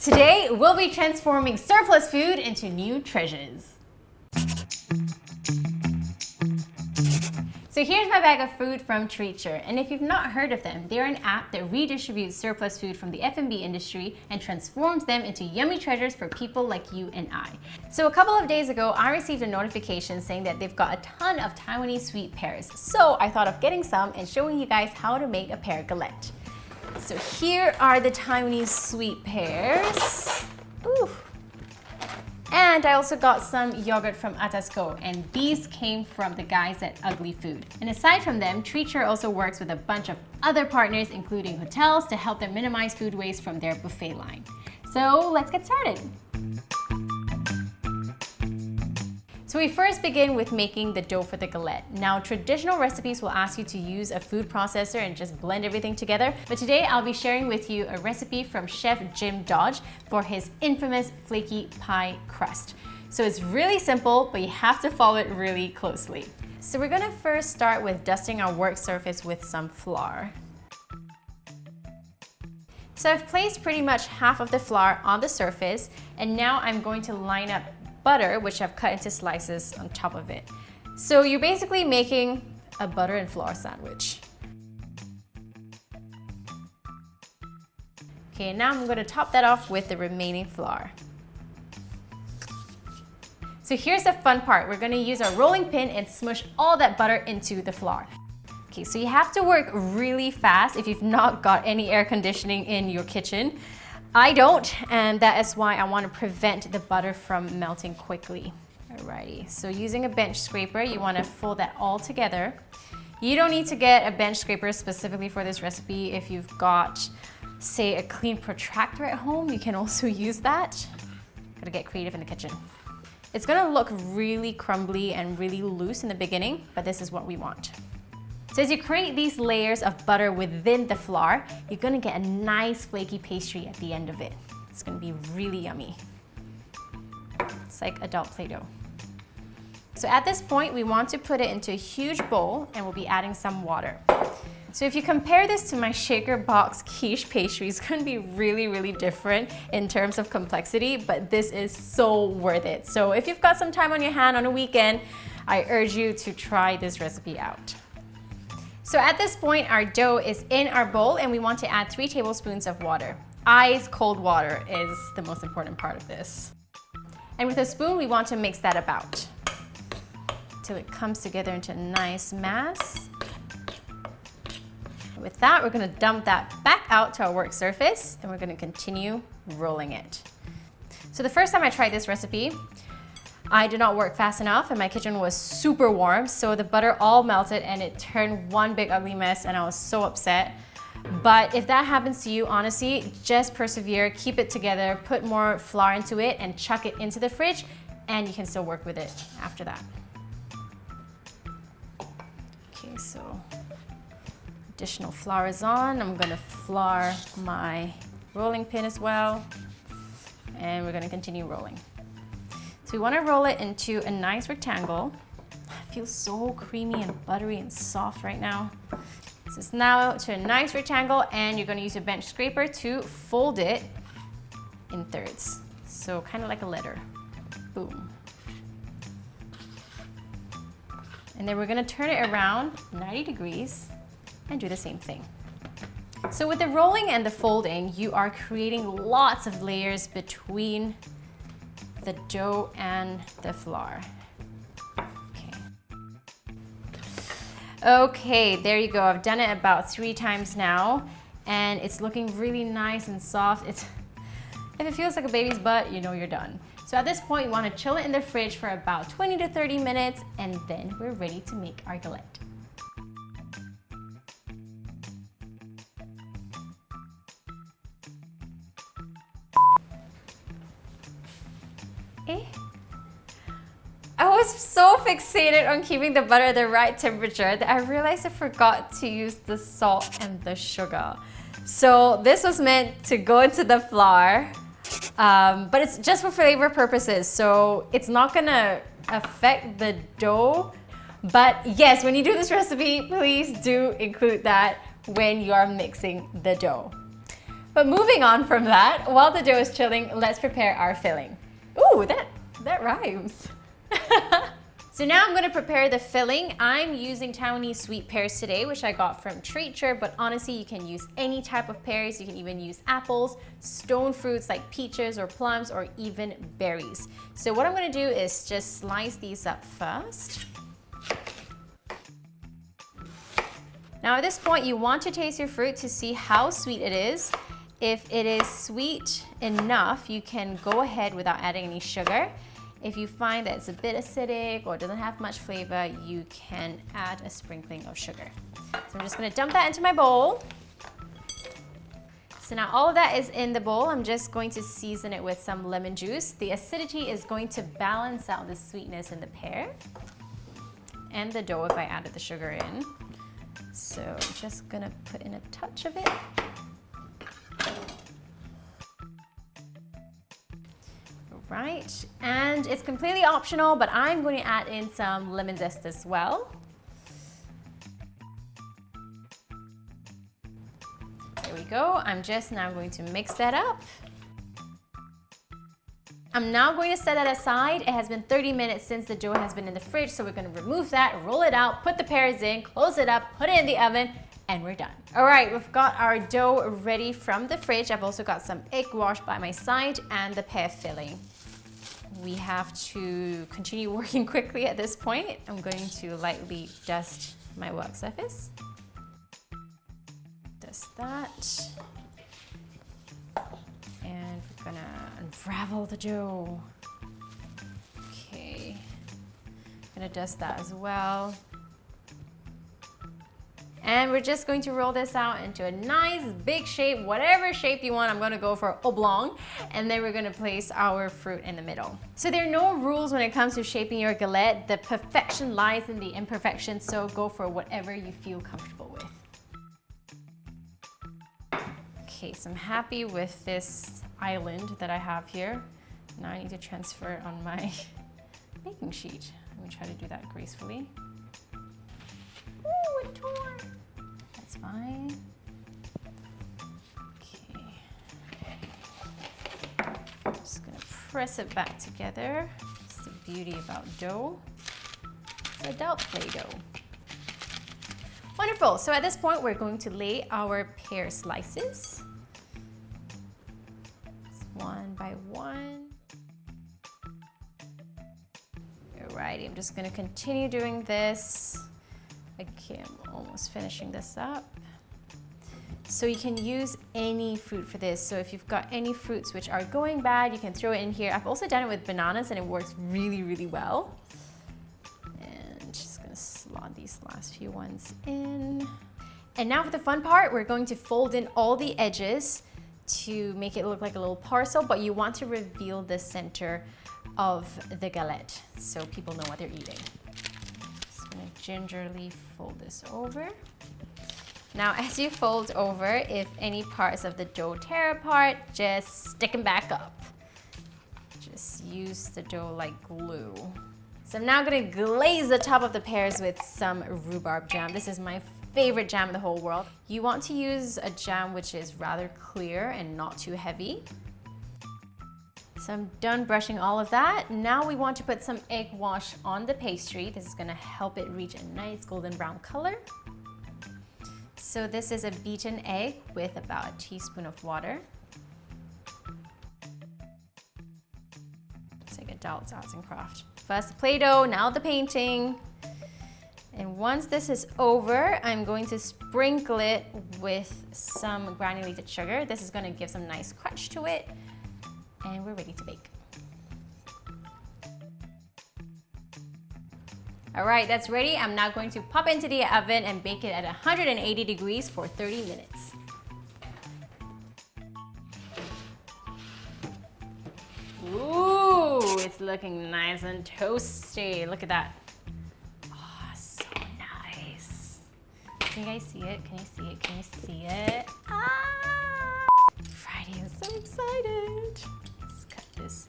Today, we'll be transforming surplus food into new treasures. So here's my bag of food from Treacher, and if you've not heard of them, they're an app that redistributes surplus food from the F&B industry and transforms them into yummy treasures for people like you and I. So a couple of days ago, I received a notification saying that they've got a ton of Taiwanese sweet pears. So I thought of getting some and showing you guys how to make a pear galette. So here are the Taiwanese sweet pears. Ooh. And I also got some yogurt from Atasco, and these came from the guys at Ugly Food. And aside from them, Treacher also works with a bunch of other partners, including hotels, to help them minimize food waste from their buffet line. So let's get started. So we first begin with making the dough for the galette. Now, traditional recipes will ask you to use a food processor and just blend everything together. But today I'll be sharing with you a recipe from Chef Jim Dodge for his infamous flaky pie crust. So it's really simple, but you have to follow it really closely. So we're gonna first start with dusting our work surface with some flour. So I've placed pretty much half of the flour on the surface, and now I'm going to line up butter, which I've cut into slices on top of it. So you're basically making a butter and flour sandwich. Okay, now I'm going to top that off with the remaining flour. So here's the fun part. We're going to use our rolling pin and smush all that butter into the flour. Okay, so you have to work really fast if you've not got any air conditioning in your kitchen. I don't, and that is why I want to prevent the butter from melting quickly. Alrighty, so using a bench scraper, you want to fold that all together. You don't need to get a bench scraper specifically for this recipe. If you've got, say, a clean protractor at home, you can also use that. Gotta get creative in the kitchen. It's gonna look really crumbly and really loose in the beginning, but this is what we want. So as you create these layers of butter within the flour, you're gonna get a nice flaky pastry at the end of it. It's gonna be really yummy. It's like adult Play-Doh. So at this point, we want to put it into a huge bowl, and we'll be adding some water. So if you compare this to my shaker box quiche pastry, it's gonna be really, really different in terms of complexity, but this is so worth it. So if you've got some time on your hand on a weekend, I urge you to try this recipe out. So at this point, our dough is in our bowl, and we want to add 3 tablespoons of water. Ice cold water is the most important part of this. And with a spoon, we want to mix that about till it comes together into a nice mass. With that, we're gonna dump that back out to our work surface, and we're gonna continue rolling it. So the first time I tried this recipe, I did not work fast enough, and my kitchen was super warm, so the butter all melted and it turned one big ugly mess, and I was so upset. But if that happens to you, honestly, just persevere, keep it together, put more flour into it, and chuck it into the fridge, and you can still work with it after that. Okay, so additional flour is on. I'm gonna flour my rolling pin as well, and we're gonna continue rolling. So we want to roll it into a nice rectangle. It feels so creamy and buttery and soft right now. So it's now to a nice rectangle, and you're going to use a bench scraper to fold it in thirds. So kind of like a letter. Boom. And then we're going to turn it around 90 degrees and do the same thing. So with the rolling and the folding, you are creating lots of layers between the dough and the flour. Okay, there you go. I've done it about 3 times now, and it's looking really nice and soft. If it feels like a baby's butt, you know you're done. So at this point, you want to chill it in the fridge for about 20 to 30 minutes, and then we're ready to make our galette. I was so fixated on keeping the butter at the right temperature that I realized I forgot to use the salt and the sugar. So this was meant to go into the flour, but it's just for flavor purposes. So it's not gonna affect the dough. But yes, when you do this recipe, please do include that when you are mixing the dough. But moving on from that, while the dough is chilling, let's prepare our filling. Ooh, that rhymes. So now I'm going to prepare the filling. I'm using Taiwanese sweet pears today, which I got from Treacher, but honestly, you can use any type of pears. You can even use apples, stone fruits like peaches or plums, or even berries. So what I'm going to do is just slice these up first. Now at this point, you want to taste your fruit to see how sweet it is. If it is sweet enough, you can go ahead without adding any sugar. If you find that it's a bit acidic or doesn't have much flavor, you can add a sprinkling of sugar. So I'm just gonna dump that into my bowl. So now all of that is in the bowl. I'm just going to season it with some lemon juice. The acidity is going to balance out the sweetness in the pear and the dough if I added the sugar in. So I'm just gonna put in a touch of it. Right, and it's completely optional, but I'm going to add in some lemon zest as well. There we go. I'm just now going to mix that up. I'm now going to set that aside. It has been 30 minutes since the dough has been in the fridge, so we're going to remove that, roll it out, put the pears in, close it up, put it in the oven, and we're done. All right, we've got our dough ready from the fridge. I've also got some egg wash by my side and the pear filling. We have to continue working quickly at this point. I'm going to lightly dust my work surface. Dust that. And we're gonna unravel the dough. Okay, gonna dust that as well. And we're just going to roll this out into a nice big shape, whatever shape you want. I'm gonna go for oblong, and then we're gonna place our fruit in the middle. So there are no rules when it comes to shaping your galette. The perfection lies in the imperfection, so go for whatever you feel comfortable with. Okay, so I'm happy with this island that I have here. Now I need to transfer it on my baking sheet. I'm gonna try to do that gracefully. Ooh, it tore. That's fine. Okay. Just gonna press it back together. That's the beauty about dough. It's adult Play-Doh. Wonderful. So at this point, we're going to lay our pear slices. One by one. Alrighty, I'm just gonna continue doing this. Okay, I'm almost finishing this up. So you can use any fruit for this. So if you've got any fruits which are going bad, you can throw it in here. I've also done it with bananas and it works really, really well. And just gonna slot these last few ones in. And now for the fun part, we're going to fold in all the edges to make it look like a little parcel, but you want to reveal the center of the galette so people know what they're eating. Gingerly fold this over. Now, as you fold over, if any parts of the dough tear apart, just stick them back up. Just use the dough like glue. So I'm now gonna glaze the top of the pears with some rhubarb jam. This is my favorite jam in the whole world. You want to use a jam which is rather clear and not too heavy. So I'm done brushing all of that. Now we want to put some egg wash on the pastry. This is gonna help it reach a nice golden brown color. So this is a beaten egg with about a teaspoon of water. It's like adult arts and craft. First the Play-Doh, now the painting. And once this is over, I'm going to sprinkle it with some granulated sugar. This is gonna give some nice crunch to it. And we're ready to bake. All right, that's ready. I'm now going to pop into the oven and bake it at 180 degrees for 30 minutes. Ooh, it's looking nice and toasty. Look at that. Oh, so nice. Can you guys see it? Can you see it? Can you see it? Ah! Friday, I'm so excited. This.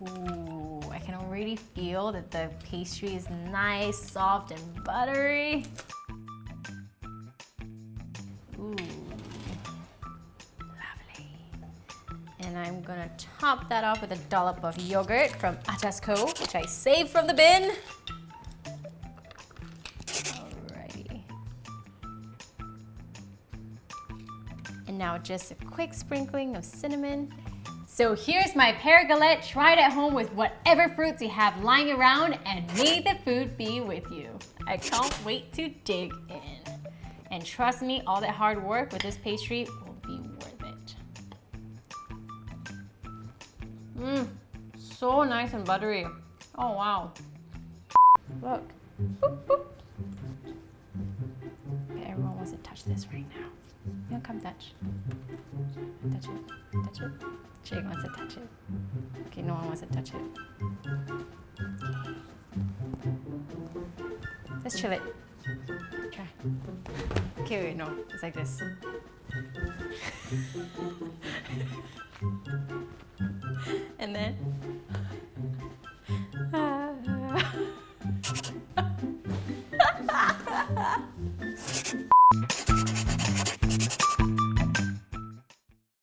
Ooh, I can already feel that the pastry is nice, soft, and buttery. Ooh, And I'm gonna top that off with a dollop of yogurt from Atasco, which I saved from the bin. Alrighty. And now just a quick sprinkling of cinnamon. So here's my pear galette. Try it at home with whatever fruits you have lying around, and may the food be with you. I can't wait to dig in. And trust me, all that hard work with this pastry will be worth it. So nice and buttery. Oh wow. Look. Boop, boop. Okay, everyone wants to touch this right now. You come touch. Touch it. Touch it. Jake wants to touch it. Okay, no one wants to touch it. Okay. Let's chill it. Try. Okay, wait, no. It's like this. And then...